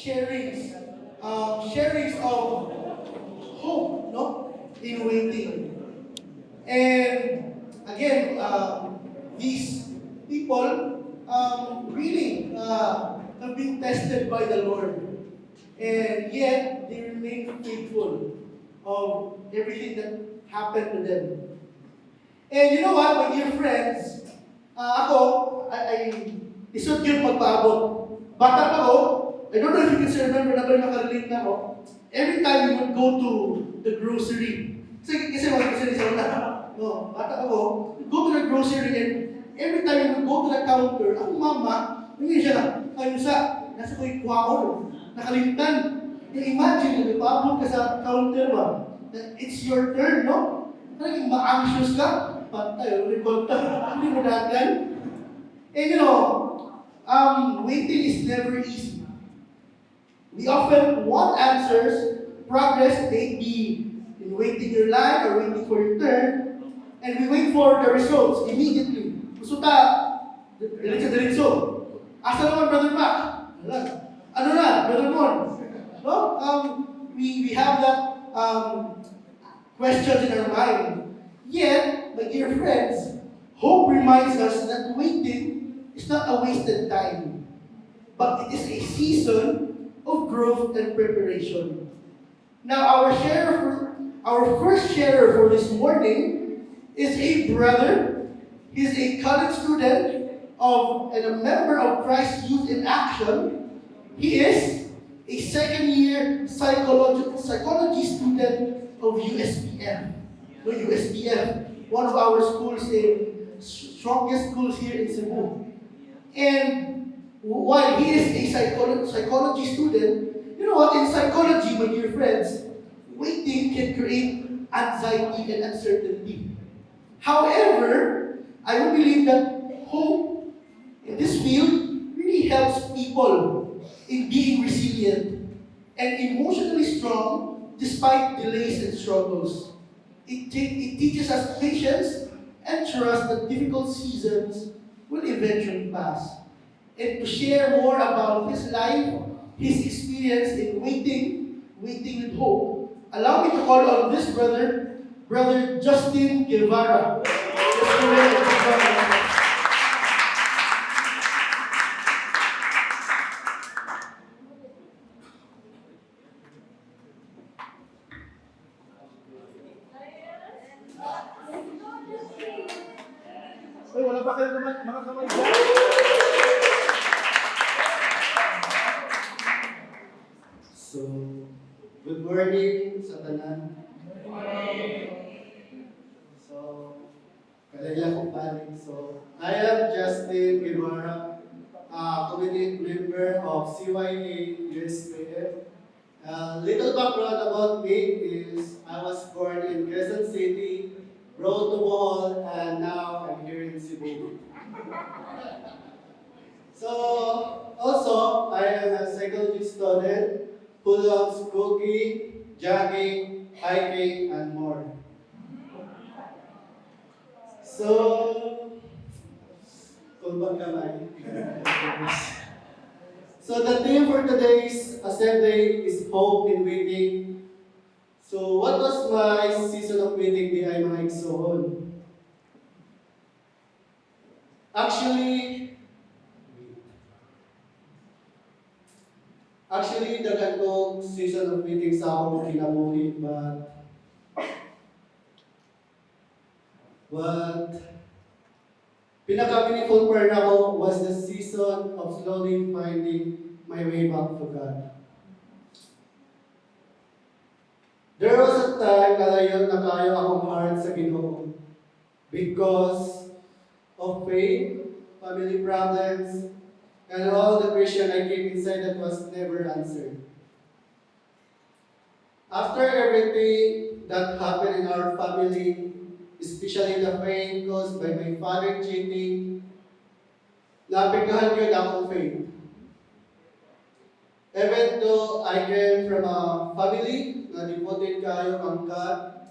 sharings, sharings of hope, no, in waiting. And again, these people really have been tested by the Lord, and yet they remain faithful of everything that happened to them. And you know what, my dear friends, ako, I isod yun magpaabot. Bata pa ako, I don't know if you can still remember na ba nakarelate na ako, every time we would go to the grocery, kasi mag-grocery sa una, no, bata ako, we'd go to the grocery and every time we would go to the counter, ang mama, hindi siya, ayun sa, nasa ko yung kwaon, nakalimtan. Imagine, nagpaabot ka sa counter ba, it's your turn, no? Talagang ma-anxious ka, pantay, revolta, hindi mo dagan. And you know, waiting is never easy. We often want answers, progress may be in waiting your line or waiting for your turn, and we wait for the results immediately. Gusto ta, diretso. Asa naman, Brother Mac? Ano na, Brother Mon? No? We have that questions in our mind. Yet, my dear friends, hope reminds us that waiting is not a wasted time, but it is a season of growth and preparation. Now, our first sharer for this morning is a brother. He's a college student and a member of Christ Youth in Action. He is a second-year psychology student of USPF. No, USPF, one of our schools strongest schools here in Cebu. And while he is a psychology student, you know what, in psychology, my dear friends, waiting can create anxiety and uncertainty. However, I would believe that hope in this field really helps people in being resilient and emotionally strong despite delays and struggles. It teaches us patience and trust that difficult seasons will eventually pass. And to share more about his life, his experience in waiting with hope, allow me to call on this Brother Justin Guevara. Uy, wala ba kayo naman mga kamay dyan? So, good morning sa tanan. So, kalaya kong panig. So, I am Justin Guevara, committee member of CYA USPF. Little background about me is I was born in Quezon City, rode to Bohol, and now I'm here in Cebu. So, also, I am a psychology student who loves cooking, jogging, hiking, and more. So, kulbang kamay. So the theme for today's assembly is hope in waiting. So what was my season of waiting di ay mga igsoon? Actually, dagan kong season of waiting sa akong kinabuhi, but pinaka-meaningful part ako was the season of slowly finding my way back to God. There was a time kalayon na kayo akong heart sa Ginoo because of pain, family problems, and all the question I keep inside that was never answered. After everything that happened in our family, especially the pain caused by my father cheating, napighan yun akong faith. Even though I came from a family na devoted kayo ang God,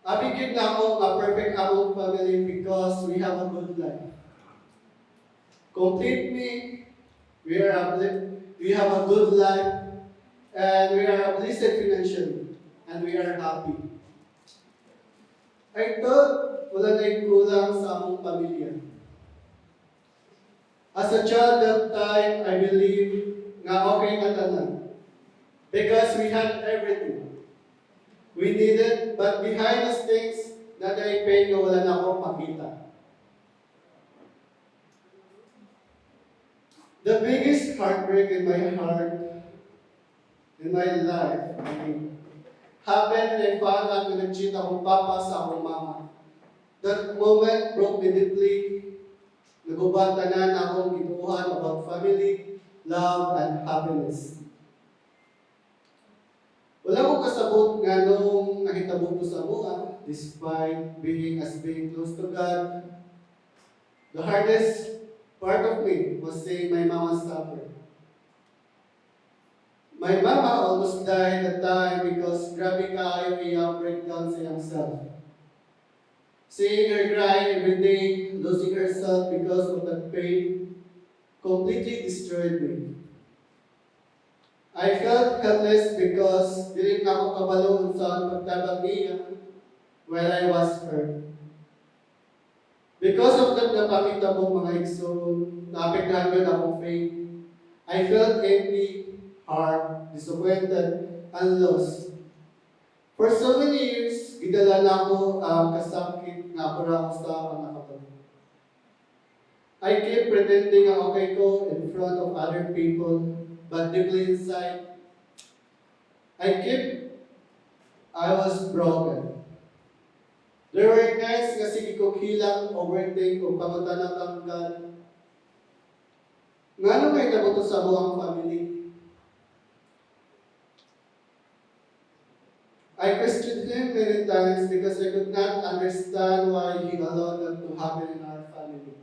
abigid na ako a perfect akong family because we have a good life. complete me, we have a good life, and we are blessed financially, and we are happy. I thought wala na kulang sa among pamilya. As a child that time, I believe nga okay na tanan. Because we had everything. We needed, but behind those things, that I pain nga wala na ako makita. The biggest heartbreak in my heart, in my life, happened when I found out na nag-cheat akong papa sa akong mama. That moment broke me deeply. Nagubatanan akong gituhan about family, love, and happiness. Wala ko kasabot nga nung nakitabo ko sa buwan, despite being close to God. The hardest part of me was seeing my mama suffer. My mama almost died at time because grabe kaayo iya breakdown sa iyang self. Seeing her cry every day, losing herself because of that pain, completely destroyed me. I felt helpless because dili na ako kabalo sa pagtabang niya when I was hurt. Because of that napakita mong mga igsoon, naapektahan ko na akong faith. I felt empty, hard, disappointed, and lost. For so many years, gidala na ako kasakit nga ako ra sa anak ko. I keep pretending nga okay ko in front of other people, but deeply inside, I was broken. There were nights nga sige ko hilang, overthink, o pangutanan kang God. Nga ano may tabuto sa buong family? I questioned him many times because I could not understand why he allowed that to happen in our family.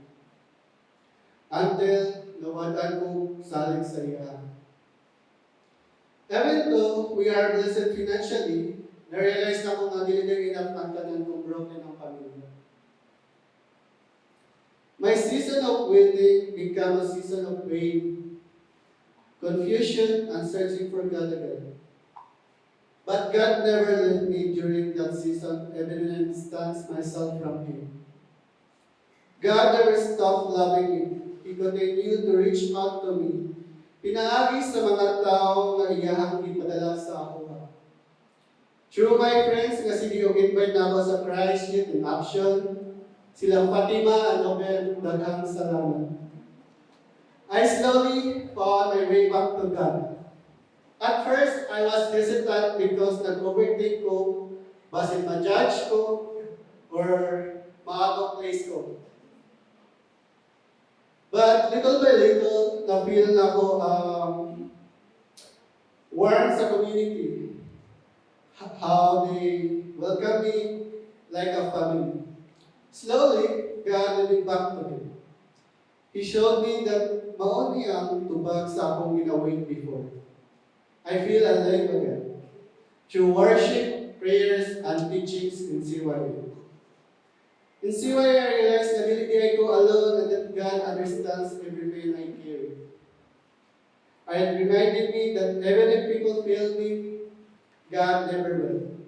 Until nawadan ko salig sa iya. Even though we are blessed financially, na-realize na kung hindi na enough ang tanan kong broken ang pamilya. My season of waiting became a season of pain, confusion, and searching for God again. But God never left me during that season, even when I distanced myself from Him. God never stopped loving me. He continued to reach out to me. Pinaagi sa mga tao na iyahang ipadala sa ako. Through my friends, nga sige invite na ako sa Christ Youth in Action, sila Fatima and Nobel, daghang salamat. I slowly found my way back to God. At first, I was hesitant because nag-overthink ko, basin ma-judge ko, or ma-out place ko. But little by little, na-feel na ako warm sa community. How they welcome me like a family. Slowly, God led me back to Him. He showed me that mauni ang tubag sa akong ginawin before. I feel alive again. Through worship, prayers, and teachings in CYA. In CYA, I realized that hindi ko alone and that God understands every pain I carry. It reminded me that even if people fail me, God never will.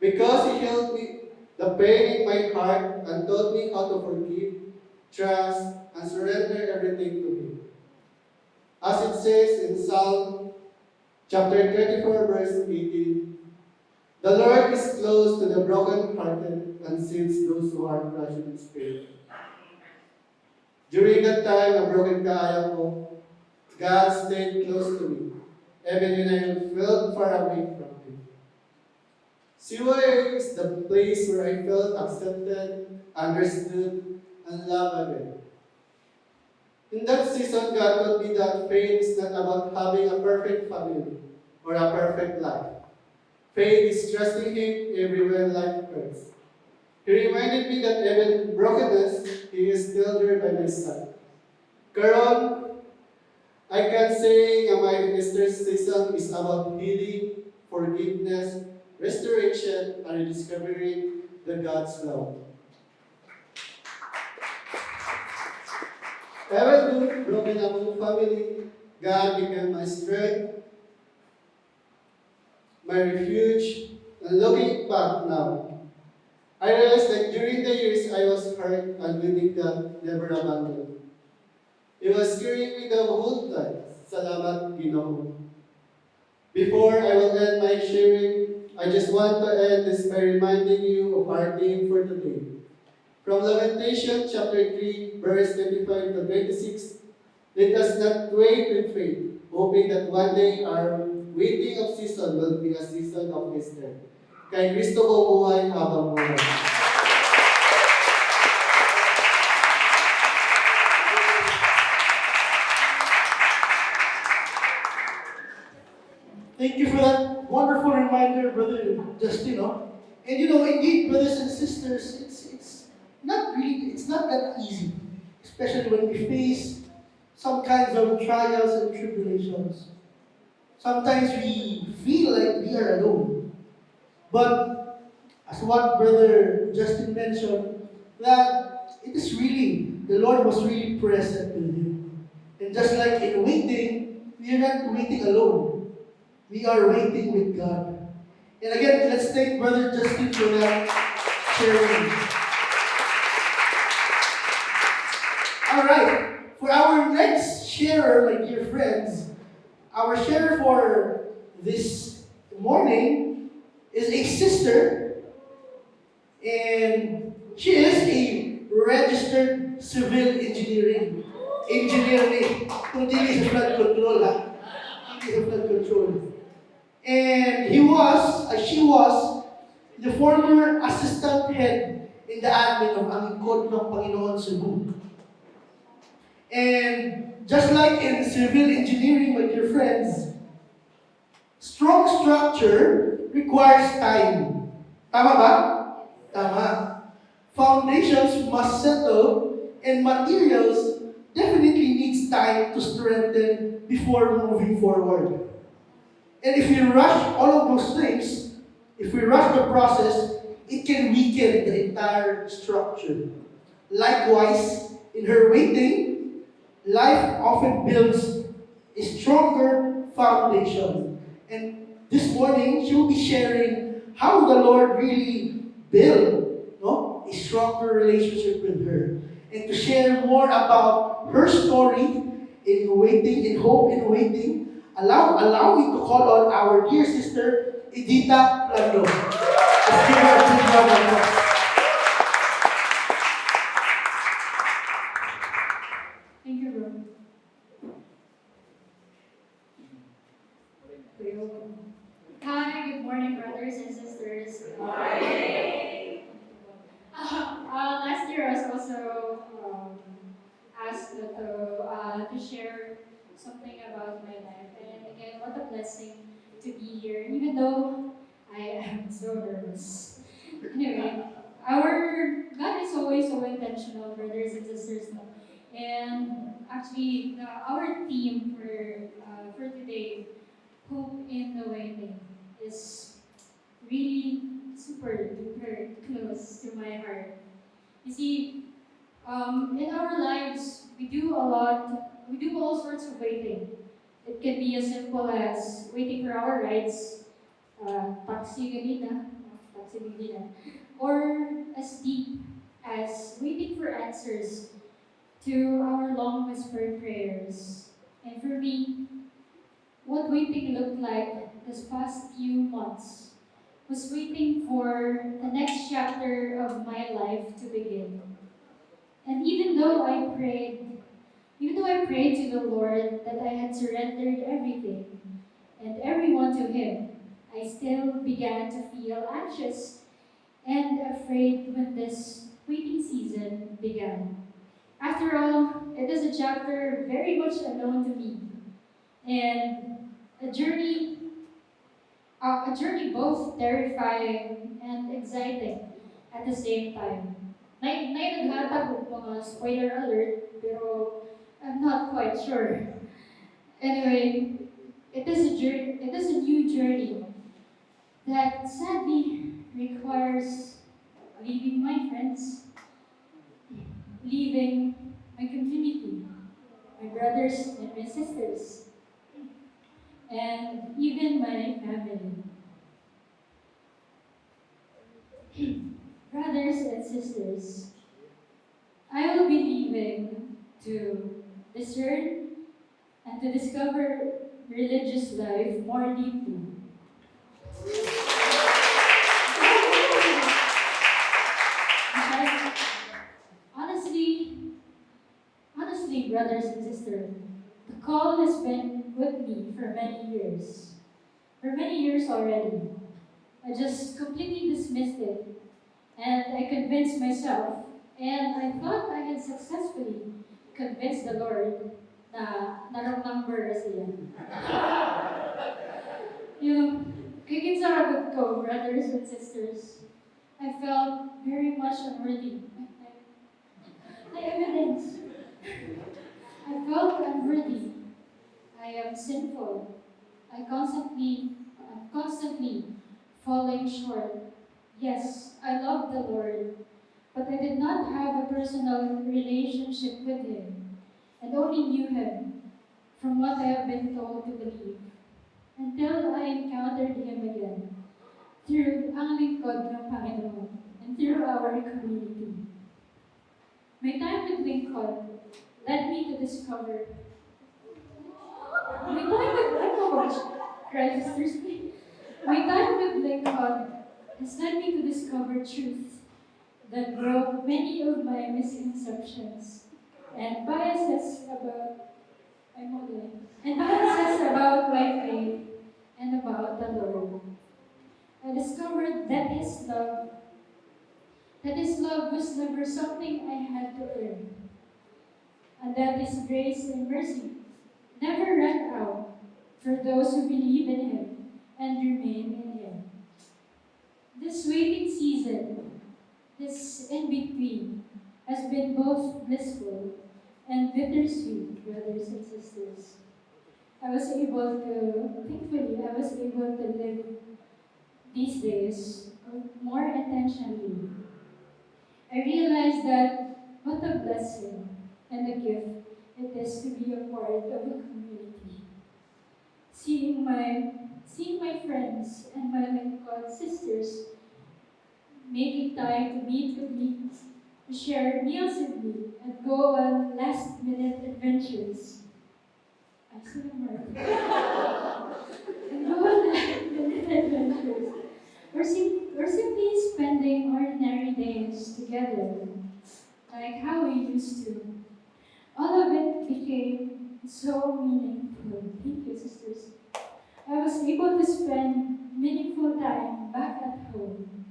Because He healed me, the pain in my heart, and taught me how to forgive, trust, and surrender everything to Him. As it says in Psalm chapter 34, verse 18, the Lord is close to the brokenhearted and saves those who are crushed in spirit. During that time, na broken kaya ko, God stayed close to me, even when I felt far away from Him. CYA is the place where I felt accepted, understood, and loved again. In that season, God taught me that faith is not about having a perfect family or a perfect life. Faith is trusting Him everywhere life hurts. He reminded me that even in brokenness, He is still there by my side. Karon, I can say that my Easter season is about healing, forgiveness, restoration, and rediscovering the God's love. Even though broken among family, God became my strength, my refuge, and looking back now, I realized that during the years I was hurt and waiting God never abandoned me. He was carrying me the whole time. Salamat, Ginoo. Before I will end my sharing, I just want to end this by reminding you of our theme for today. From Lamentation chapter 3, verse 25 to 26, let us not wait with faith, hoping that one day our waiting of season will be a season of Easter. Kay Kristo ko buhay habang buhay. Thank you for that wonderful reminder, Brother Justin. No? And indeed, brothers and sisters, it's not that easy, especially when we face some kinds of trials and tribulations. Sometimes we feel like we are alone. But as what Brother Justin mentioned, that it is really, the Lord was really present with him. And just like in waiting, we are not waiting alone. We are waiting with God. And again, let's thank Brother Justin for that sharing. Alright, for our next sharer, my dear friends, our sharer for this morning is a sister, and she is a registered civil engineer ni. Kung dili sa flood control ha. Dili sa flood control. And she was the former assistant head in the admin of Angkod ng Panginoon Cebu. And just like in civil engineering, my dear friends, strong structure requires time. Tama ba? Tama. Foundations must settle and materials definitely needs time to strengthen before moving forward. And if we rush all of those things, if we rush the process, it can weaken the entire structure. Likewise, in her waiting, life often builds a stronger foundation. And this morning, she will be sharing how the Lord really built a stronger relationship with her. And to share more about her story in waiting, in hope in waiting, allow me to call on our dear sister, Edita Plando. Let's give her a big round of applause. Thank you, bro. Hi, good morning, brothers and sisters. Last year, I was also asked to share something about my life, and again, what a blessing to be here, even though I am so nervous. Anyway, our God is always so intentional, brothers and sisters. No? And actually, our theme for today, hope in the waiting, is really super duper close to my heart. You see, in our lives, we do all sorts of waiting. It can be as simple as waiting for our rides, taxi ganina, taxi ganina, or as deep as waiting for answers to our long whispered prayers. And for me, what waiting looked like this past few months was waiting for the next chapter of my life to begin. And even though I prayed to the Lord that I had surrendered everything and everyone to Him, I still began to feel anxious and afraid when this waiting season began. After all, it is a chapter very much unknown to me, and a journey, a journey both terrifying and exciting at the same time. Naghatag og mga spoiler alert, pero I'm not quite sure. Anyway, it is a new journey that sadly requires leaving my friends, leaving my community, brothers and my sisters, and even my family. Brothers and sisters, I will be leaving to discern and to discover religious life more deeply. Because honestly, honestly, brothers and sisters, the call has been with me for many years. For many years already. I just completely dismissed it, and I convinced myself, and I thought I had successfully convinced the Lord na narong number siya. Yung kikitsaragod ko, brothers and sisters, I felt very much unworthy. I evidence. I felt unworthy. I am sinful. I'm constantly falling short. Yes, I love the Lord, but I did not have a personal relationship with Him, and only knew Him from what I have been told to believe, until I encountered Him again through ang lingkod ng Panginoon and through our community. My time with Lincoln led me to discover. My time with Christ, thirsty. My time with Lincoln has led me to discover truth that broke many of my misconceptions and biases about my faith and about the Lord. I discovered that His love was never something I had to earn, and that His grace and mercy never ran out for those who believe in Him and remain in Him. This waiting season, this in between, has been both blissful and bittersweet, brothers and sisters. Thankfully, I was able to live these days more intentionally. I realized that what a blessing and a gift it is to be a part of a community. Seeing my friends and my Lincoln sisters making time to meet with me, to share meals with me, and go on last-minute adventures. I see them and go on last-minute adventures. Or simply spending ordinary days together, like how we used to. All of it became so meaningful. Thank you, sisters. I was able to spend meaningful time back at home.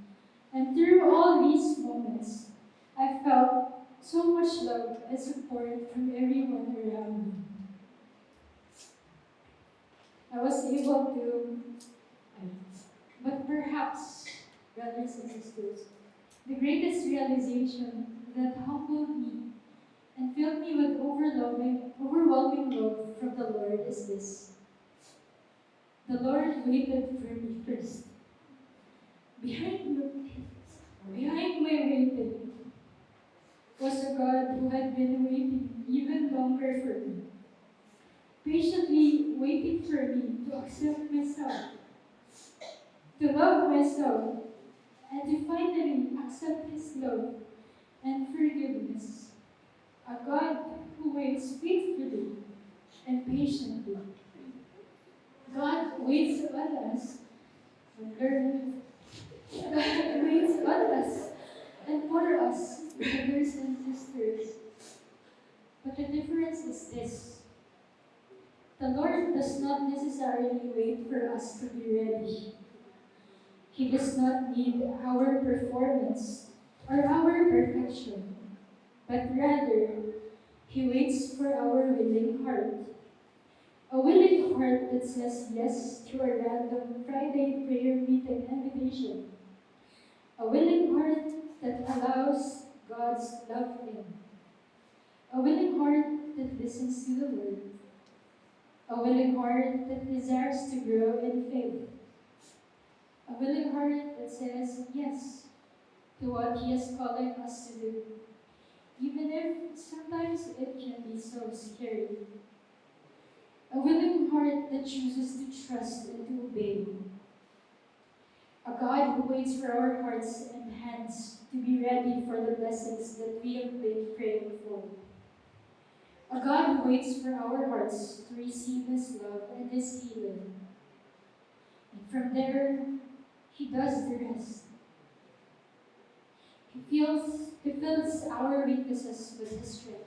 And through all these moments, I felt so much love and support from everyone around me. I was able to, but perhaps, brothers and sisters, the greatest realization that humbled me and filled me with overwhelming love from the Lord is this. The Lord waited for me first. Behind my waiting was a God who had been waiting even longer for me, patiently waiting for me to accept myself, to love myself, and to finally accept His love and forgiveness. A God who waits faithfully and patiently. God waits on us and learn. God waits on us and for us, brothers and sisters. But the difference is this. The Lord does not necessarily wait for us to be ready. He does not need our performance or our perfection, but rather, He waits for our willing heart. A willing heart that says yes to a random Friday prayer meeting invitation. A willing heart that allows God's love in. A willing heart that listens to the Word. A willing heart that desires to grow in faith. A willing heart that says yes to what He is calling us to do, even if sometimes it can be so scary. a willing heart that chooses to trust and to obey, a God who waits for our hearts and hands to be ready for the blessings that we have been praying for, a God who waits for our hearts to receive His love and His healing. And from there, He does the rest. He fills our weaknesses with His strength.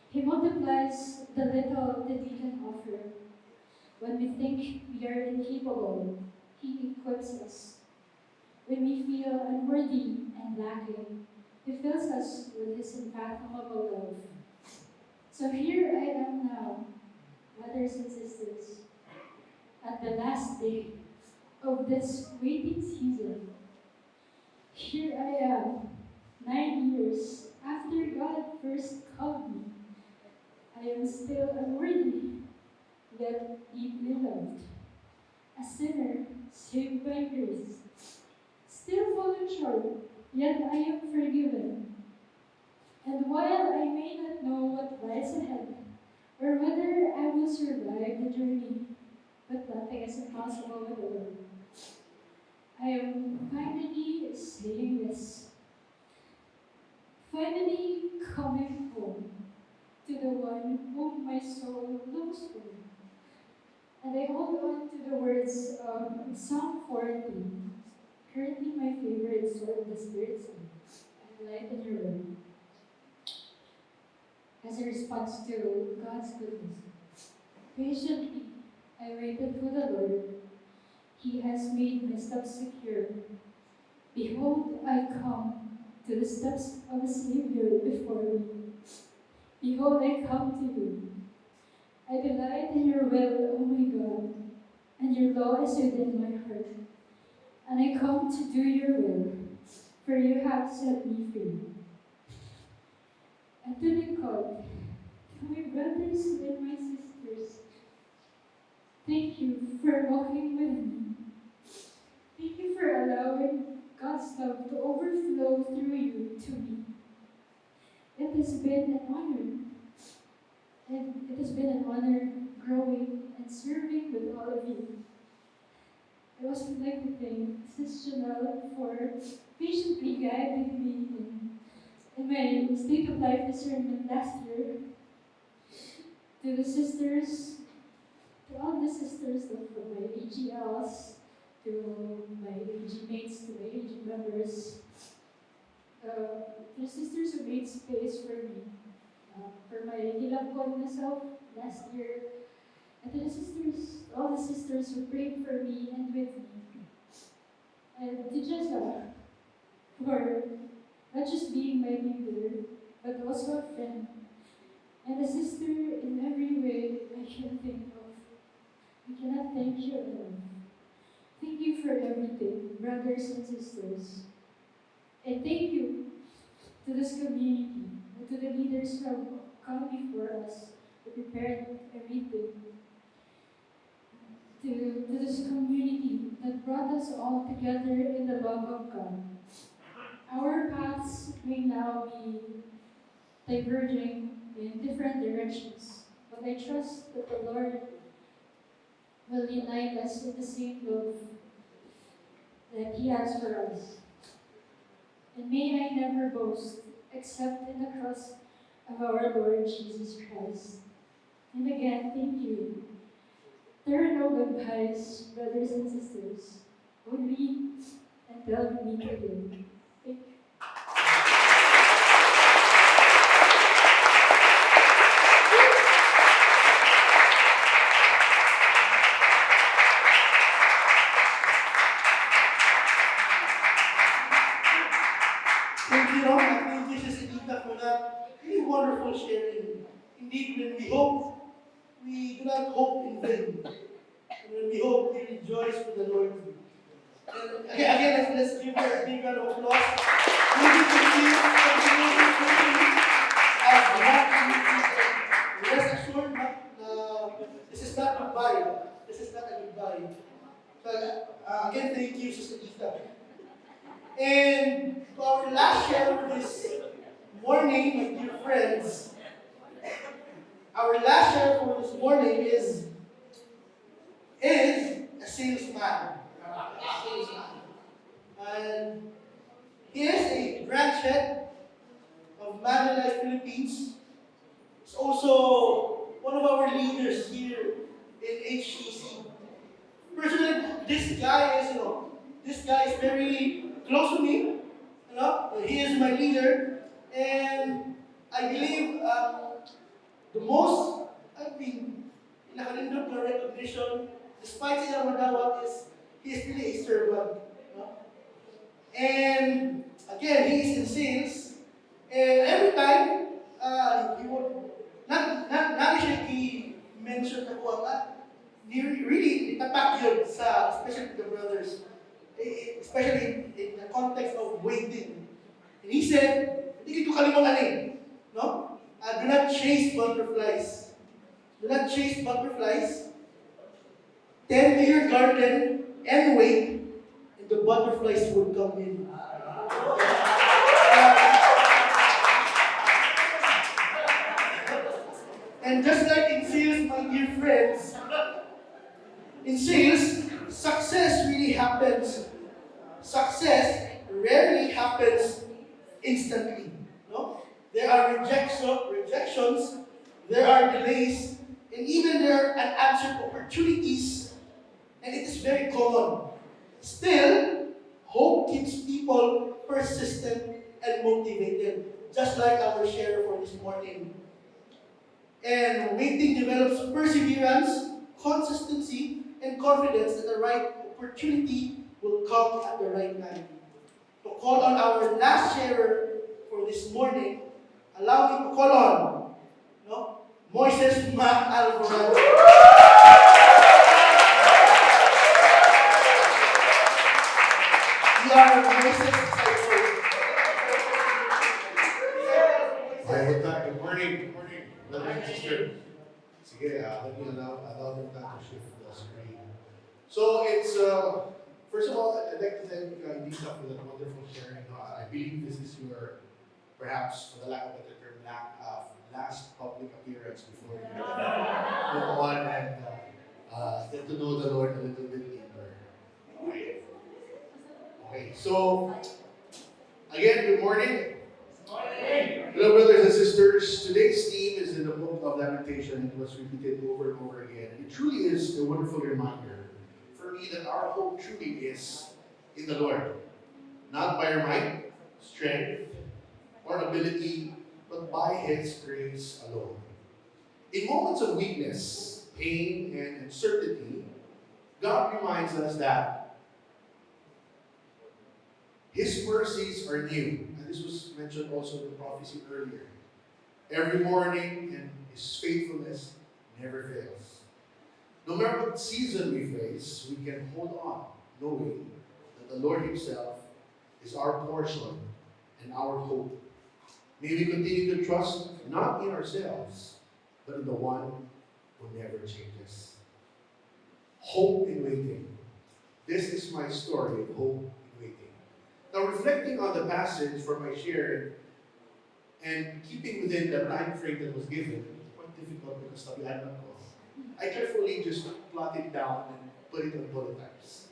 He multiplies the little that we can offer. When we think we are incapable, He equips us. When we feel unworthy and lacking, He fills us with His unfathomable love. So here I am now, brothers and sisters, at the last day of this waiting season. Here I am, 9 years after God first called me. I am still unworthy, yet deeply loved. A sinner saved by grace. Still falling short, yet I am forgiven. And while I may not know what lies ahead, or whether I will survive the journey, but nothing is impossible with the Lord. I am finally saying this. Finally coming home to the one whom my soul longs for. And I hold on to the words of Psalm 40, currently my favorite sword of the Spirit song, and light in your word, as a response to God's goodness. Patiently, I waited for the Lord. He has made my steps secure. Behold, I come to the steps of a Savior before me. Behold, I come to you. I delight in your will, O my God, and your law is within my heart. And I come to do your will, for you have set me free. And to the God, to my brothers and my sisters, thank you for walking with me. Thank you for allowing God's love to overflow through you to me. It has been an honor. And it has been an honor growing and serving with all of you. I also would like to thank Sis Janelle for patiently guiding me in my state of life discernment last year. To the sisters, to all the sisters, from my AGLs, to my AG mates, to my AG members, to the sisters who made space for me, for my hilangkon myself last year, and to the sisters, all the sisters who prayed for me and with me, and to Jessa for not just being my leader, but also a friend, and a sister in every way I can think of. I cannot thank you enough. Thank you for everything, brothers and sisters. And thank you to this community, and to the leaders who have come before us, who prepared everything, to this community that brought us all together in the love of God. Our paths may now be diverging in different directions, but I trust that the Lord will unite us in the same love that He has for us. And may I never boast except in the cross of our Lord Jesus Christ. And again, thank you. There are no goodbyes, brothers and sisters, only until we meet again. Thank you. Thank you, Ron. And thank you, Sister Tita, for that really wonderful sharing. Indeed, when we hope, we do not hope in vain. And when we hope, we rejoice with the Lord. And again, let's give her a big round of applause. Maybe to see as not rest assured, this is not goodbye. This is not a goodbye. So, again, thank you, Sister Tita. And to our last share of this morning, my dear friends, our last share for this morning is is a salesman. A salesman. And he is a branch head of Manila, Philippines. He's also one of our leaders here in HCC. Personally, this guy is very close to me. He is my leader, and I believe the most, I mean, nakalindot na recognition, despite siya madawat, is he is really a servant. No? And again, he is in sales, and every time he would not siya i-mention na ko really itapak yun sa, especially to the brothers, especially in the context of waiting. And he said, hindi ko kalimutan no? Do not chase butterflies. Do not chase butterflies. Tend to your garden and wait, and the butterflies will come in. And just like in sales, my dear friends, in sales, success really happens. Success rarely happens instantly. No? There are rejections, there are delays, and even there are unanswered opportunities, and it is very common. Still, hope keeps people persistent and motivated, just like our share for this morning. And waiting develops perseverance, consistency, and confidence that the right opportunity will come at the right time. To call on our last sharer for this morning, allow me to call on Moises Mac Alvarado. We are Moises disciples. Hi, good time. Good morning. Good morning. Brother and sister. Sige, let me allow them to shift the screen. So it's, first of all, I'd like to thank Lisa for that wonderful sharing. I believe this is your, perhaps, for the lack of a better term, last public appearance before you move on and get to know the Lord a little bit deeper. Okay. Okay, so, again, good morning. Hello, brothers and sisters. Today's theme is in the book of Lamentation, and it was repeated over and over again. And it truly is a wonderful reminder for me that our hope truly is in the Lord. Not by our might, strength, or ability, but by His grace alone. In moments of weakness, pain, and uncertainty, God reminds us that His mercies are new. And this was mentioned also in the prophecy earlier. Every morning, and His faithfulness never fails. No matter what season we face, we can hold on, knowing that the Lord Himself is our portion and our hope. May we continue to trust not in ourselves, but in the one who never changes. Hope in waiting. This is my story of hope in waiting. Now, reflecting on the passage for my share and keeping within the time frame that was given, quite difficult because I carefully just plot it down and put it on bullet types.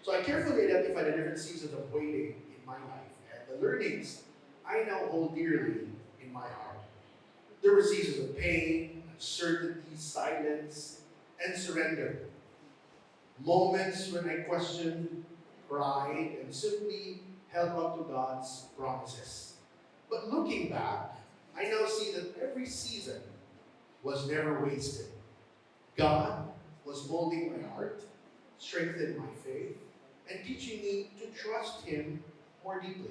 So I carefully identified the different seasons of waiting in my life and the learnings I now hold dearly in my heart. There were seasons of pain, uncertainty, silence, and surrender. Moments when I questioned, cried, and simply held on to God's promises. But looking back, I now see that every season was never wasted. God was molding my heart, strengthening my faith, and teaching me to trust Him more deeply.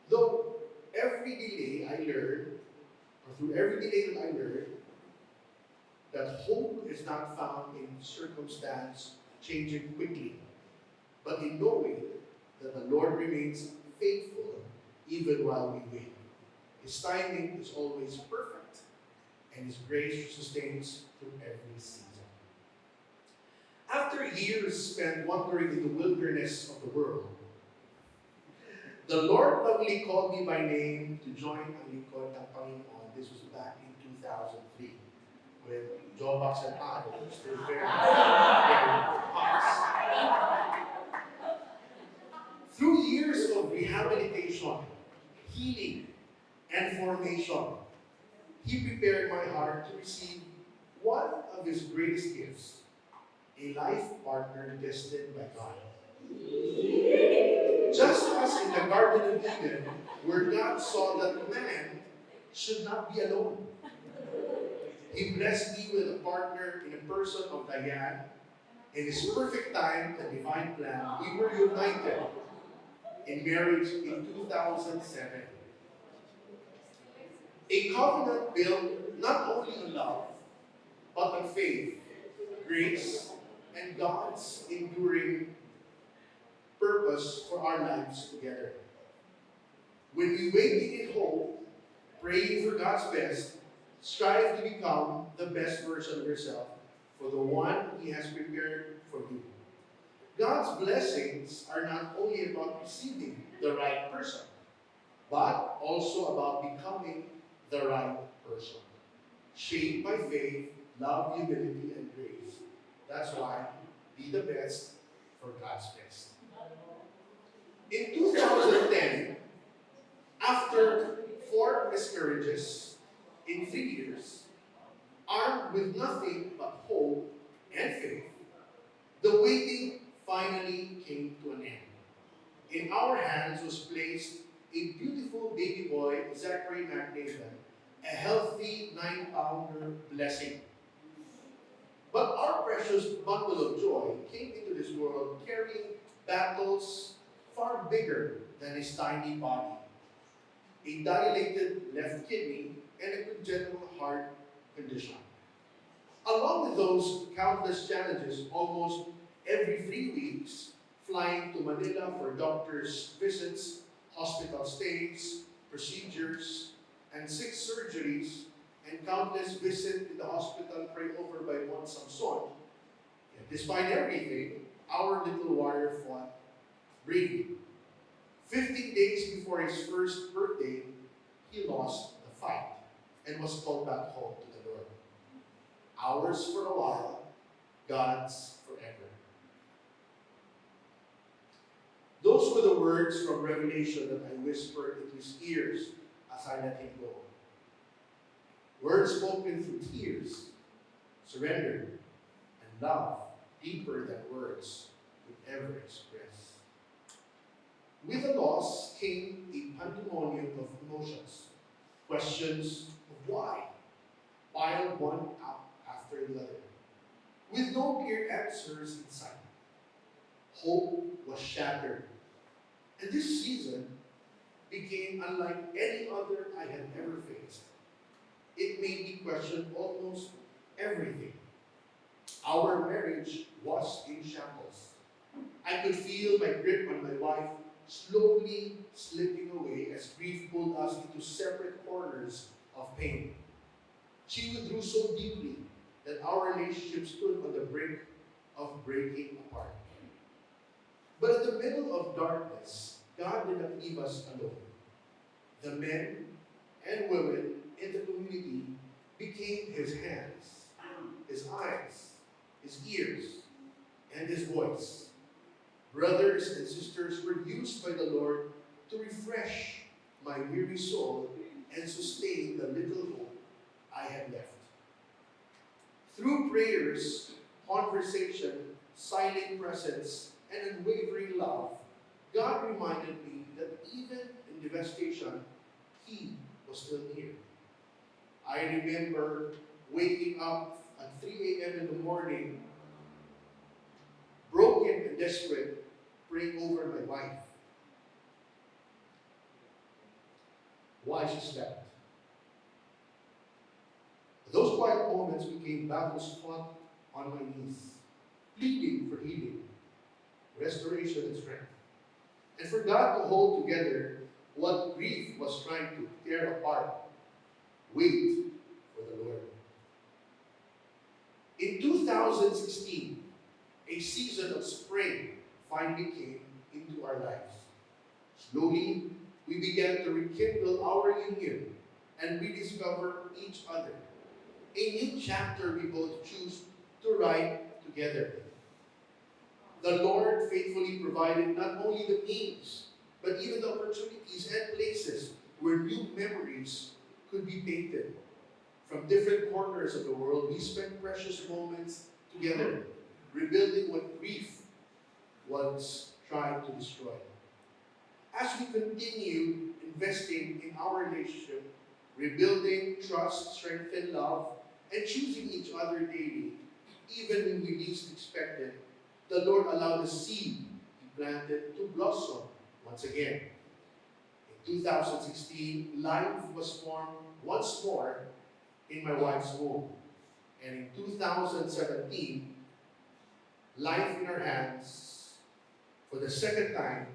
Though every delay I learned, or through every delay that I learned, that hope is not found in circumstance changing quickly, but in knowing that the Lord remains faithful even while we wait. His timing is always perfect, and His grace sustains through every season. After years spent wandering in the wilderness of the world, the Lord lovingly called me by name to join ang lingkod ng Panginoon. This was back in 2003. when Jovax and I were still very hot. Through years of rehabilitation, healing, and formation, he prepared my heart to receive one of his greatest gifts, a life partner destined by God. Just as in the Garden of Eden, where God saw that man should not be alone, he blessed me with a partner in the person of Diane. In his perfect time and divine plan, we were united in marriage in 2007. A covenant built not only on love, but on faith, grace, and God's enduring purpose for our lives together. When we waiting in hope, praying for God's best, strive to become the best version of yourself for the one He has prepared for you. God's blessings are not only about receiving the right person, but also about becoming the right person. Shaped by faith, love, humility, and grace. That's why be the best for God's best. In 2010, after 4 miscarriages in 3 years, armed with nothing but hope and faith, the waiting finally came to an end. In our hands was placed a beautiful baby boy, Zachary McNathan, a healthy 9-pounder blessing. But our precious bundle of joy came into this world carrying battles far bigger than his tiny body, a dilated left kidney, and a congenital heart condition. Along with those countless challenges, almost every 3 weeks, flying to Manila for doctors' visits, hospital stays, procedures, and 6 surgeries, and countless visits in the hospital prayed over by one Samson. Yet despite everything, our little warrior fought bravely. 15 days before his first birthday, he lost the fight and was called back home to the Lord. Ours for a while, God's forever. Those were the words from Revelation that I whispered into his ears as I let him go. Words spoken through tears, surrender, and love deeper than words could ever express. With the loss came a pandemonium of emotions, questions of why, piled one up after the other, with no clear answers in sight. Hope was shattered, and this season became unlike any other I had ever faced. It made me question almost everything. Our marriage was in shambles. I could feel my grip on my wife slowly slipping away as grief pulled us into separate corners of pain. She withdrew so deeply that our relationship stood on the brink of breaking apart. But in the middle of darkness, God did not leave us alone. The men and women in the community became his hands, his eyes, his ears, and his voice. Brothers and sisters were used by the Lord to refresh my weary soul and sustain the little hope I had left. Through prayers, conversation, silent presence, and unwavering love, God reminded me that even in devastation, He was still near. I remember waking up at 3 a.m. in the morning, broken and desperate, praying over my wife while she slept. Those quiet moments became battles fought on my knees, pleading for healing, restoration, and strength, and for God to hold together what grief was trying to tear apart. Wait for the Lord. In 2016, a season of spring finally came into our lives. Slowly, we began to rekindle our union and rediscover each other. a new chapter we both choose to write together. The Lord faithfully provided not only the means, but even the opportunities and places where new memories could be painted. From different corners of the world, we spent precious moments together, rebuilding what grief once tried to destroy. As we continue investing in our relationship, rebuilding trust, strengthen love, and choosing each other daily, even when we least expected, the Lord allowed the seed He planted to blossom once again. In 2016, life was formed once more in my wife's womb. And in 2017, life in our hands, for the second time,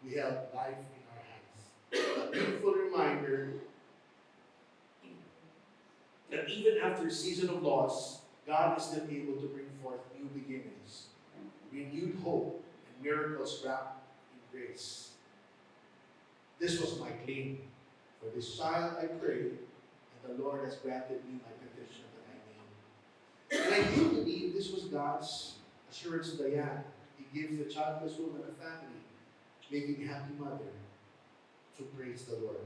we held life in our hands. A beautiful reminder that even after a season of loss, God is still able to bring forth new beginnings, renewed hope, and miracles wrapped in grace. This was my claim. For this child I prayed, and the Lord has granted me my petition that I made. And I do believe this was God's assurance to Diane. He gives the childless woman a family, making a happy mother. So praise the Lord.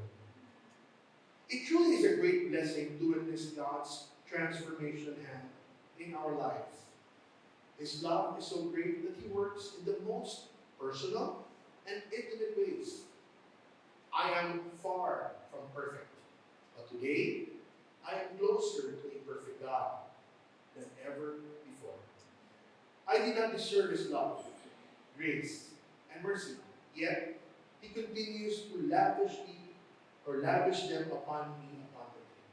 It truly is a great blessing to witness God's transformation hand in our lives. His love is so great that He works in the most personal and intimate ways. I am far from perfect, but today I am closer to a perfect God than ever before. I did not deserve His love, grace, and mercy, yet He continues to lavish them upon me abundantly.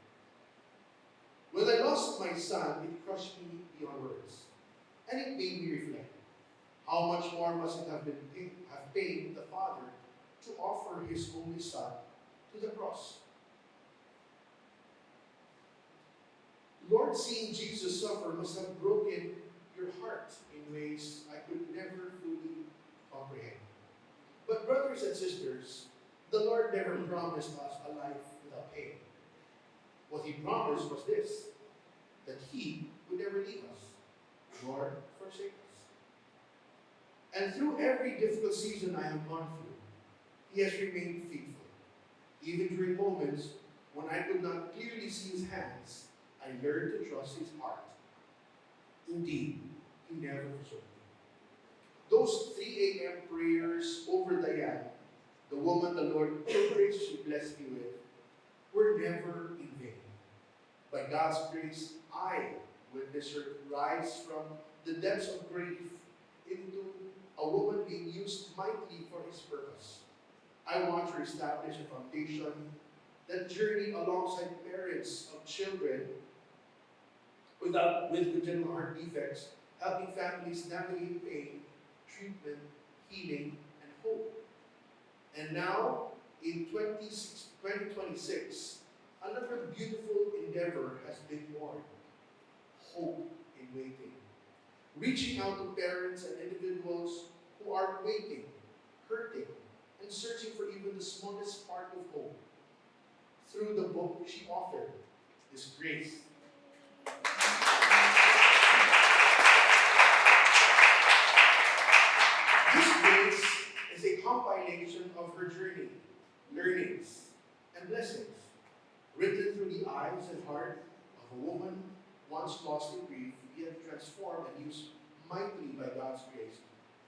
When I lost my son, it crushed me beyond words, and it made me reflect. How much more must it have pained the Father to offer His only Son to the cross? Lord, seeing Jesus suffer must have broken your heart in ways I could never fully comprehend. But brothers and sisters, the Lord never promised us a life without pain. What He promised was this, that He would never leave us, nor forsake us. And through every difficult season I have gone through, He has remained faithful. Even during moments when I could not clearly see His hands, I learned to trust His heart. Indeed, He never forsook me. Those 3 a.m. prayers over Diane, the woman the Lord so graciously blessed me with, were never in vain. By God's grace, I witnessed her rise from the depths of grief into a woman being used mightily for His purpose. I watched her establish a foundation that journeyed alongside parents of children with congenital heart defects, helping families navigate pain, treatment, healing, and hope. And now, in 2026, another beautiful endeavor has been born. Hope in waiting. Reaching out to parents and individuals who are waiting, hurting, and searching for even the smallest spark of hope. Through the book she authored, His Grace. This grace is a compilation of her journey, learnings, and blessings, written through the eyes and heart of a woman once lost in grief, yet transformed and used mightily by God's grace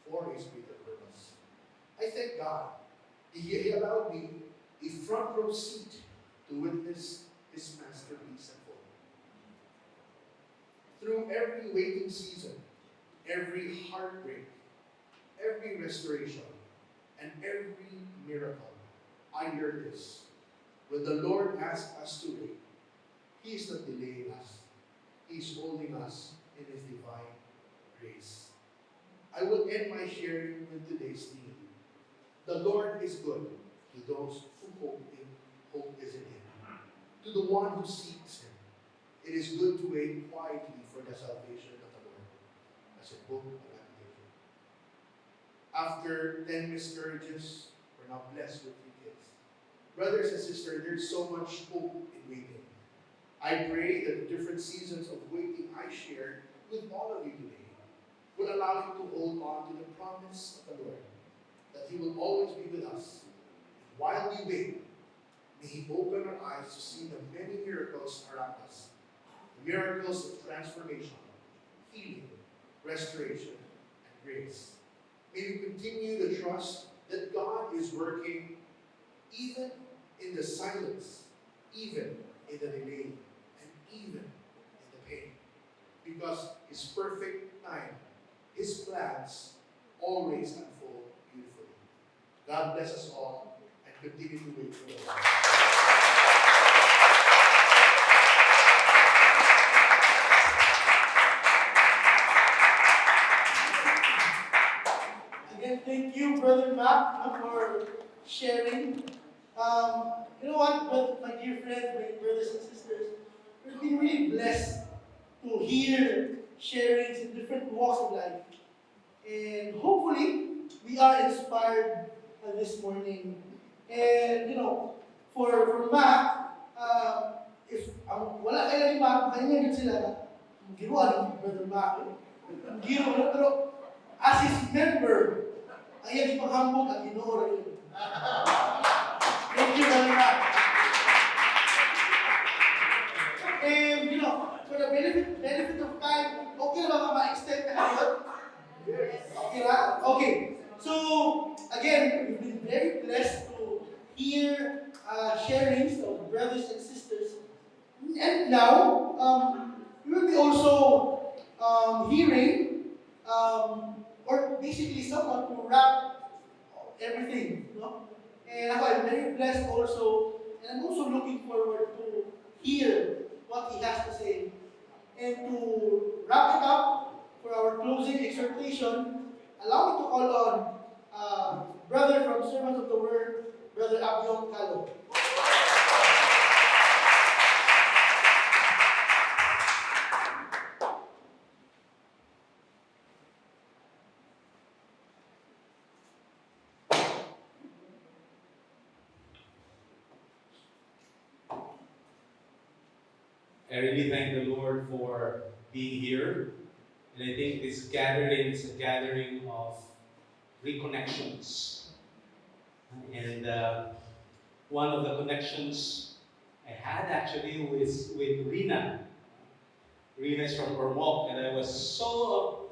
for His greater purpose. I thank God that He allowed me a front row seat to witness His masterpiece unfold. Through every waiting season, every heartbreak, every restoration, and every miracle, I learned this. When the Lord asks us to wait, He is not delaying us. He is holding us in His divine grace. I will end my sharing with today's theme. The Lord is good to those who hope is in Him. To the one who seeks Him, it is good to wait quietly for the salvation of the Lord. As a book of meditation. After 10 miscarriages, we're now blessed with 3 kids. Brothers and sisters, there's so much hope in waiting. I pray that the different seasons of waiting I shared with all of you today will allow you to hold on to the promise of the Lord, that He will always be with us. While we wait, may He open our eyes to see the many miracles around us, miracles of transformation, healing, restoration, and grace. May we continue to trust that God is working even in the silence, even in the delay, and even in the pain. Because His perfect time, His plans always unfold beautifully. God bless us all and continue to wait for the Lord. Again, thank you, Brother Mac, for sharing. You know what, my dear friends, my brothers and sisters, we've been really blessed to hear sharings in different walks of life. And hopefully, we are inspired this morning. And, for Mac, if wala kayo ni Mac, kanya din sila, giruan ni Brother Mac. Giruan, pero as his member, ang iyang ipaghambog ang Ginoo ra yun. Thank you very much. And, for the benefit of time, okay na ba ma-extend na kayo? Okay na? Okay. So, again, we've been very blessed to hear sharings of brothers and sisters. And now, we will be also hearing, or basically someone to wrap everything. And I'm very blessed also, and I'm also looking forward to hear what he has to say. And to wrap it up for our closing exhortation, allow me to call on brother from Servants of the Word, Brother Abion Calo. I really thank the Lord for being here. And I think this gathering is a gathering of reconnections. And one of the connections I had actually was with Rina. Rina is from Ormoc, and I was so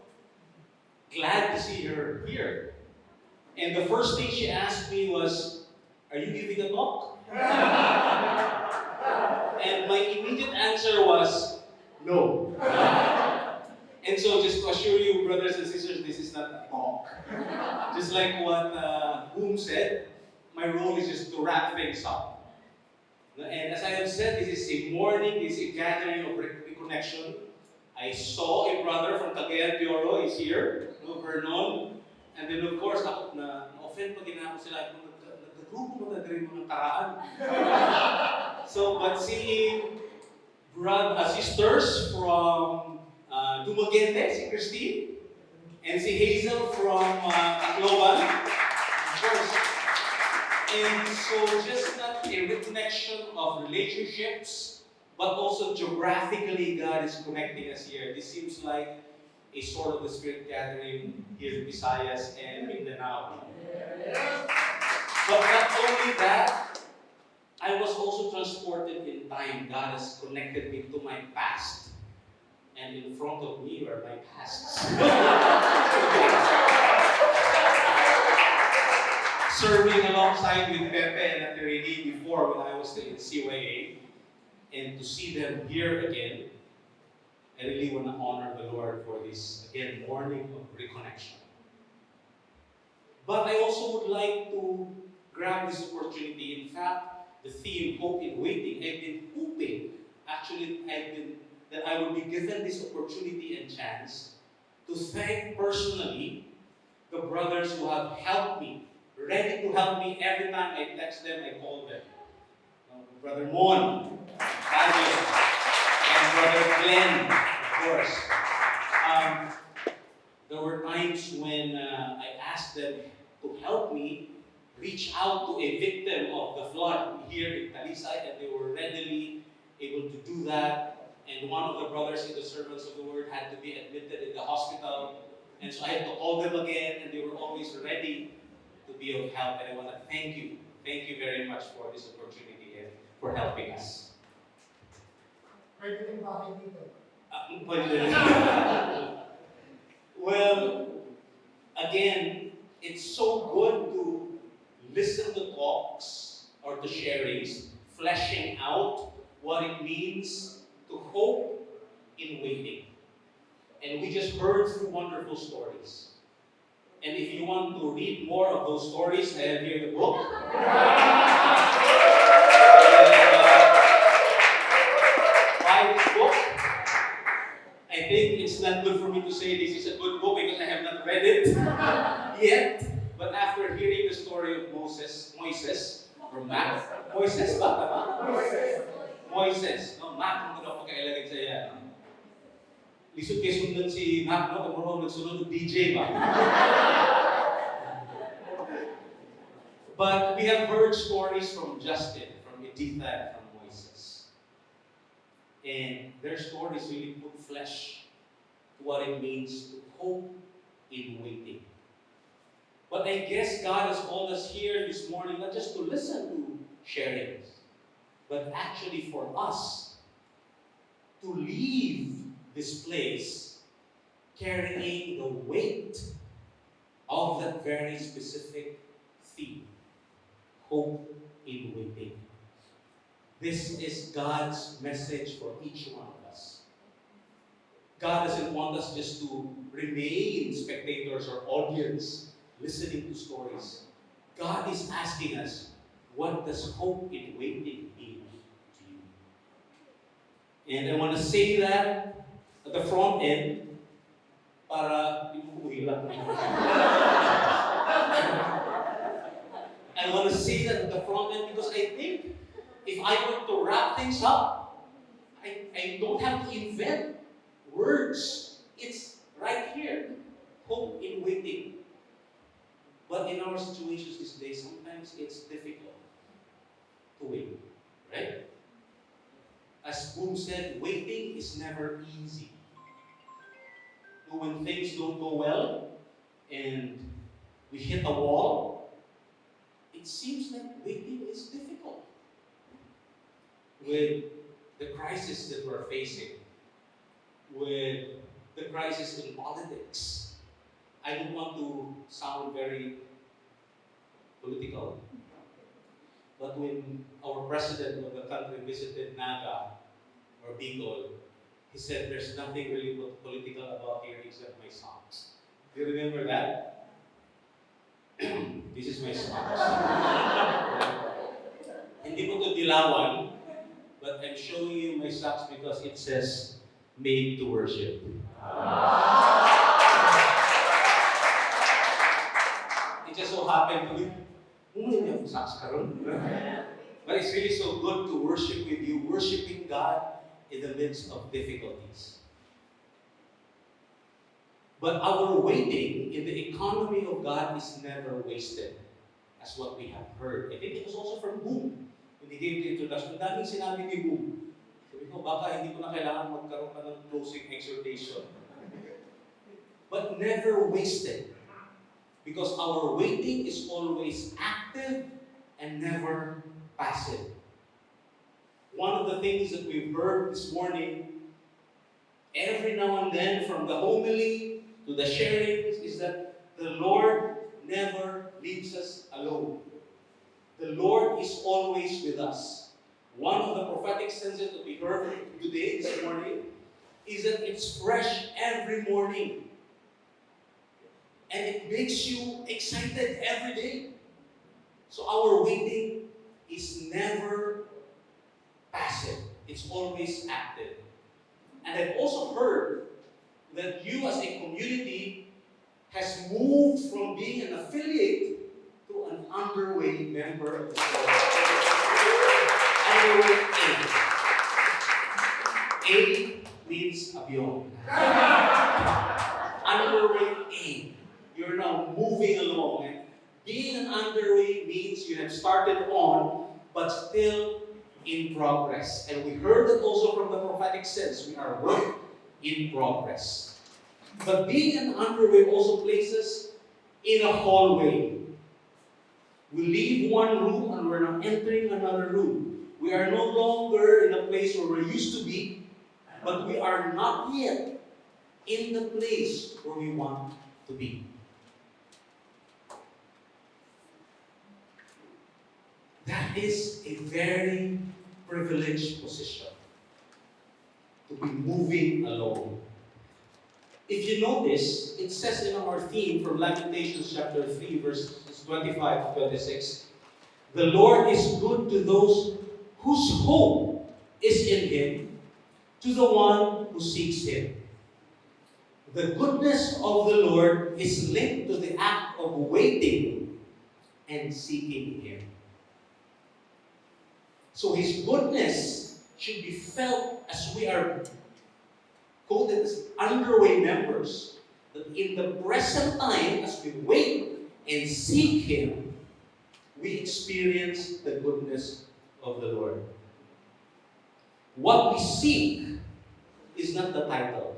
glad to see her here. And the first thing she asked me was, "Are you giving a talk?" And my immediate answer was, "No." And so just to assure you, brothers and sisters, this is not a talk. Just like what Boom said, my role is just to wrap things up. And as I have said, this is a morning, this is a gathering of reconnection. I saw a brother from Cagayan de Oro is here, Vernon. And then of course, na-offend pa din ako sila, nag-grupo mo na din mga karaan. So, but seeing sisters from Dumaguete, si Christine, and si Hazel from Tacloban, of course. And so, just not a reconnection of relationships, but also geographically, God is connecting us here. This seems like a sort of the Spirit gathering here in Visayas and Mindanao. But not only that, I was also transported in time. God has connected me to my past. And in front of me are my pasts. Serving alongside with Pepe and Ate Rene before when I was in CYA, and to see them here again, I really want to honor the Lord for this, again, morning of reconnection. But I also would like to grab this opportunity. In fact, the theme, Hope in Waiting, I've been hoping, actually, that I will be given this opportunity and chance to thank personally the brothers who have helped me, ready to help me every time I text them, I call them. Brother Mon, Daniel, and Brother Glenn, of course. There were times when I asked them to help me reach out to a victim of the flood here in Talisay, and they were readily able to do that, and one of the brothers in the Servants of the Word had to be admitted in the hospital, and so I had to call them again, and they were always ready to be of help. And I want to thank you very much for this opportunity and for helping us. Well, again, it's so good to listen to talks or to sharings, fleshing out what it means to hope in waiting. And we just heard through wonderful stories. And if you want to read more of those stories, I have here the book. Buy this book. I think it's not good for me to say this is a good book because I have not read it yet. But after hearing the story of Moises, or Mac, Moises ba? Tama? Moises. No, Mac, kung ano pagkailagay sa yan. Lisod kayo sundan si Mac, no? Kung ano nagsunod DJ ba? But we have heard stories from Justin, from Editha, and from Moises. And their stories really put flesh to what it means to hope in waiting. But I guess God has called us here this morning not just to listen to sharings, but actually for us to leave this place carrying the weight of that very specific theme, hope in waiting. This is God's message for each one of us. God doesn't want us just to remain spectators or audience listening to stories. God is asking us, what does hope in waiting mean to you? And I want to say that at the front end, para I want to say that at the front end because I think if I were to wrap things up, I don't have to invent words. It's right here. Hope in waiting. But in our situations these days, sometimes it's difficult to wait, right? As Boom said, waiting is never easy. When things don't go well and we hit a wall, it seems like waiting is difficult. With the crisis that we're facing, with the crisis in politics, I don't want to sound very political, but when our president of the country visited Naga or Bicol, he said there's nothing really political about here except my socks. Do you remember that? This is my socks. Hindi ko to dilawan, but I'm showing you my socks because it says made to worship. It just so happened to be, you have socks karon. But it's really so good to worship with you, worshiping God in the midst of difficulties. But our waiting in the economy of God is never wasted, as what we have heard. I think it was also from Boom. When he gave the introduction, daming sinabi ni Boom. Sabi ko, baka hindi ko na kailangan magkaroon pa ng closing exhortation. But never wasted. Because our waiting is always active and never passive. One of the things that we've heard this morning, every now and then from the homily to the sharings, is that the Lord never leaves us alone. The Lord is always with us. One of the prophetic senses that we heard today, this morning, is that it's fresh every morning. And it makes you excited every day. So our waiting is never passive. It's always active. And I've also heard that you as a community has moved from being an affiliate to an underway member of the church. Underway A. A means avion. Underway A. You're now moving along. And being an underway means you have started on, but still in in progress. And we heard that also from the prophetic sense. We are work in progress. But being an underway also places in a hallway. We leave one room and we're now entering another room. We are no longer in a place where we used to be, but we are not yet in the place where we want to be. That is a very privileged position, to be moving along. If you notice, it says in our theme from Lamentations chapter 3, verses 25 to 26, the Lord is good to those whose hope is in Him, to the one who seeks Him. The goodness of the Lord is linked to the act of waiting and seeking Him. So His goodness should be felt as we are quoted as underway members. That in the present time, as we wait and seek Him, we experience the goodness of the Lord. What we seek is not the title.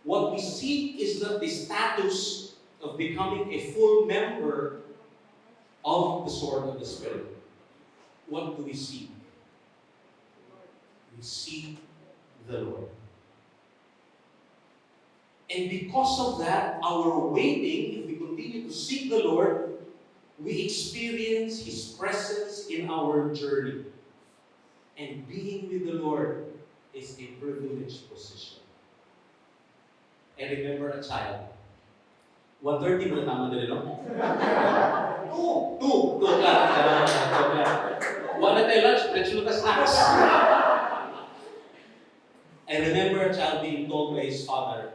What we seek is not the status of becoming a full member of the sword of the Spirit. What do we seek? We seek the Lord. And because of that, our waiting, if we continue to seek the Lord, we experience His presence in our journey. And being with the Lord is a privileged position. I remember a child. 1:30 mo na tama din, no? 2 o'clock. Wala tayo lunch, diretso na snacks. I remember a child being told by his father,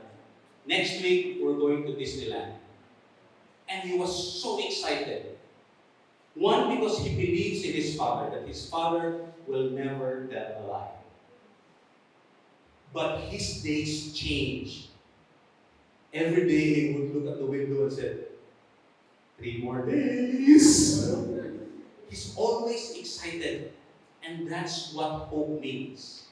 next week we're going to Disneyland. And he was so excited. One, because he believes in his father, that his father will never tell a lie. But his days changed. Every day he would look at the window and say, 3 more days. He's always excited. And that's what hope means.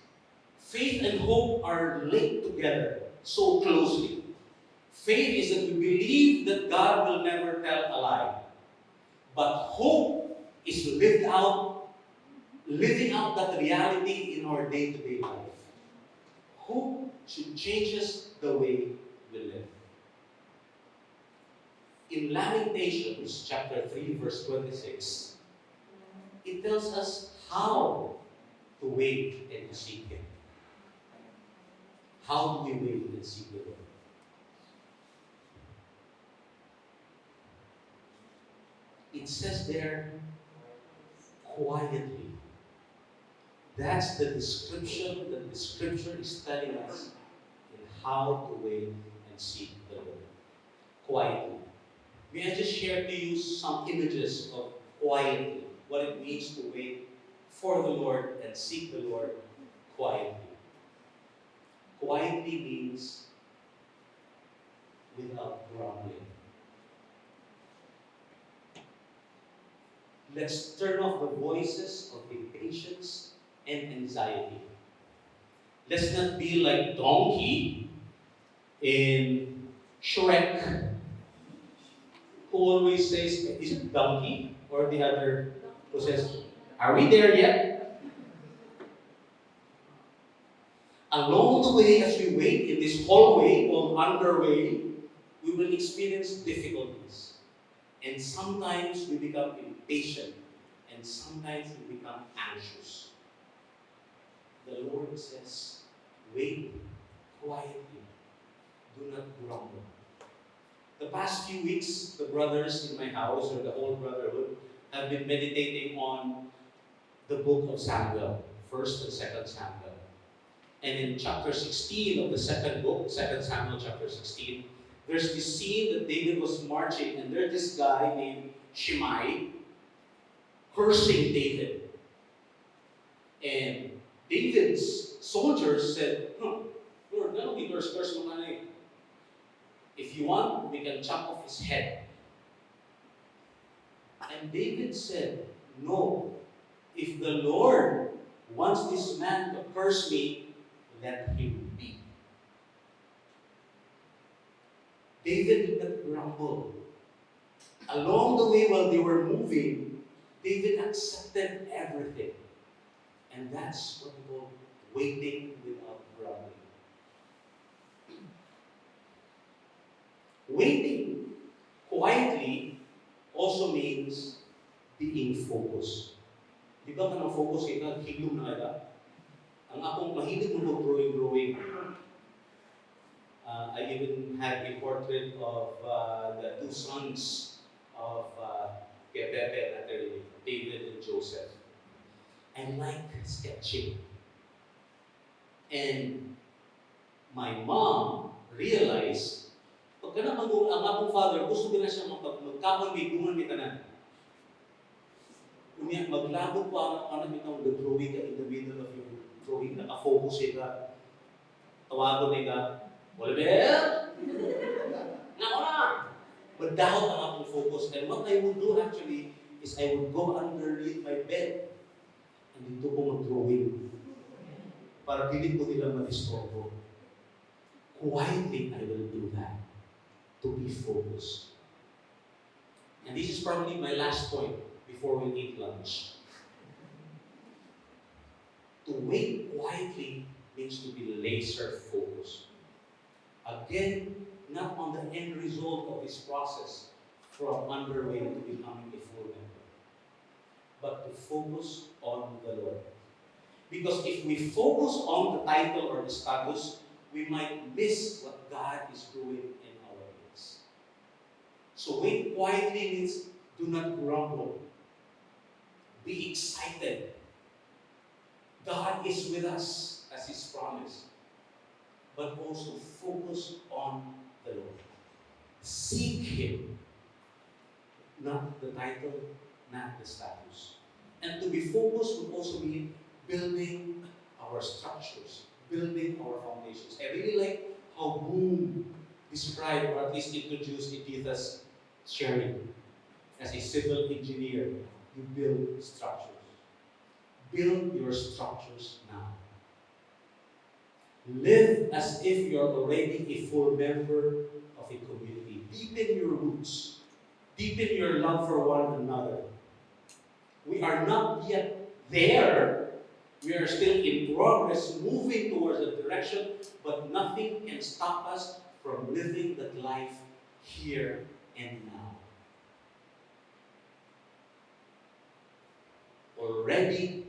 Faith and hope are linked together so closely. Faith is that we believe that God will never tell a lie. But hope is living out that reality in our day-to-day life. Hope should change us the way we live. In Lamentations chapter 3, verse 26, it tells us how to wait and to seek Him. How do we wait and seek the Lord? It says there, quietly. That's the description that the Scripture is telling us in how to wait and seek the Lord. Quietly. May I just share to you some images of quietly, what it means to wait for the Lord and seek the Lord quietly. Quietly means without grumbling. Let's turn off the voices of impatience and anxiety. Let's not be like Donkey in Shrek, who always says, is it Donkey? Or the other who says, are we there yet? Along the way, as we wait in this hallway or underway, we will experience difficulties. And sometimes we become impatient. And sometimes we become anxious. The Lord says, wait quietly. Do not grumble. The past few weeks, the brothers in my house, or the whole brotherhood, have been meditating on the book of Samuel, 1st and 2nd Samuel. And in chapter 16 of the second book, 2 Samuel chapter 16, there's this scene that David was marching, and there's this guy named Shimei cursing David. And David's soldiers said, Lord, no, we curse mo ka na eh. If you want, we can chop off his head. And David said, no, if the Lord Wants this man to curse me, let him be. David did not grumble. Along the way, while they were moving, David accepted everything. And that's what we call waiting without grumbling. Waiting quietly also means being focused. Di ba ka focus kita, higlo na kita? Ang akong mahilig mo drawing. I even had a portrait of the two sons of Pepe, David and Joseph. I like sketching. And my mom realized, pagka na ang akong father, gusto din na siya magkakon may dungan may tanan. Unya, maglabot pa ang anak itong the drawing ka in the middle of your drawing, nakafocus ka, tawagon ka, Oliver! Nako na! Madahot ang akong focus. And what I would do actually is I would go underneath my bed and dito ko mag-drawing para pilit ko nila madistorbo. Quietly, I will do that to be focused. And this is probably my last point before we eat lunch. To wait quietly means to be laser focused. Again, not on the end result of this process from underway to becoming a full member, but to focus on the Lord. Because if we focus on the title or the status, we might miss what God is doing in our lives. So wait quietly means do not grumble. Be excited. God is with us as His promise. But also focus on the Lord. Seek Him. Not the title, not the status. And to be focused would also mean building our structures, building our foundations. I really like how Boone described, or at least introduced Editha's sharing. As a civil engineer, you build structures. Build your structures now. Live as if you're already a full member of a community. Deepen your roots. Deepen your love for one another. We are not yet there. We are still in progress, moving towards that direction, but nothing can stop us from living that life here and now. Already,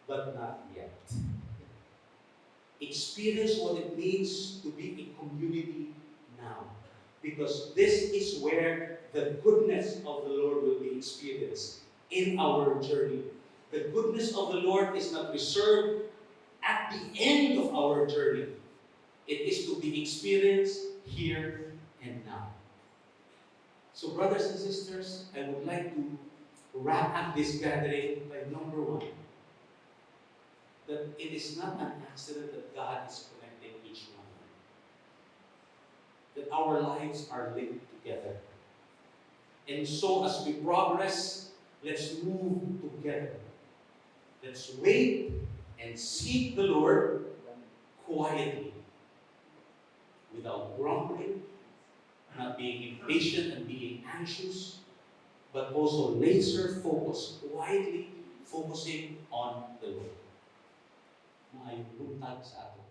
but not yet. Experience what it means to be a community now. Because this is where the goodness of the Lord will be experienced in our journey. The goodness of the Lord is not reserved at the end of our journey. It is to be experienced here and now. So brothers and sisters, I would like to wrap up this gathering by number one. That it is not an accident that God is connecting each one. That our lives are linked together. And so as we progress, let's move together. Let's wait and seek the Lord quietly, without grumbling, not being impatient and being anxious, but also laser focused, quietly focusing on the Lord. Maayong buntag sa ating